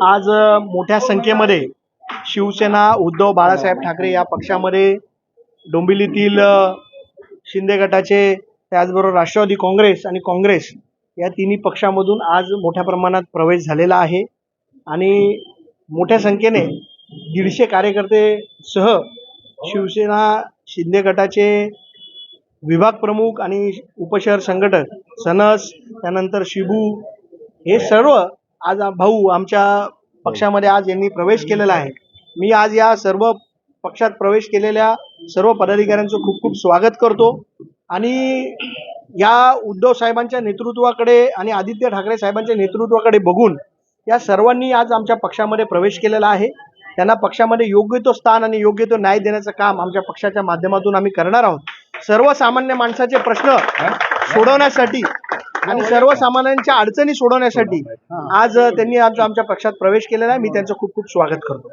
आज मोठ्या संख्येमध्ये शिवसेना उद्धव बाळासाहेब ठाकरे या पक्षामध्ये डोंबिवलीतील शिंदे गटाचे, त्याचबरोबर राष्ट्रवादी काँग्रेस आणि काँग्रेस या तिन्ही पक्षामधून आज मोठ्या प्रमाणात प्रवेश झालेला आहे आणि मोठ्या संख्येने 150 कार्यकर्ते सह शिवसेना शिंदे गटाचे विभाग प्रमुख आणि उपशहर संघटक सनस, त्यानंतर शिबू हे सर्व आज भाऊ आमच्या पक्षामध्ये आज यांनी प्रवेश केलेला आहे। मी आज या सर्व पक्षात प्रवेश केलेल्या सर्व पदाधिकाऱ्यांचं खूप खूप स्वागत करतो आणि या उद्धव साहेबांच्या नेतृत्वाकडे आणि आदित्य ठाकरे साहेबांच्या नेतृत्वाकडे बघून या सर्वांनी आज आमच्या पक्षामध्ये प्रवेश केलेला आहे। त्यांना पक्षामध्ये योग्य तो स्थान आणि योग्य तो न्याय देण्याचं काम आमच्या पक्षाच्या माध्यमातून आम्ही करणार आहोत। सर्वसामान्य माणसाचे प्रश्न सोडवण्यासाठी आणि सर्वसामान्यांच्या अडचणी सोडवण्यासाठी आज त्यांनी आमच्या पक्षात प्रवेश केलेला आहे। मी त्यांचं खूप खूप स्वागत करतो।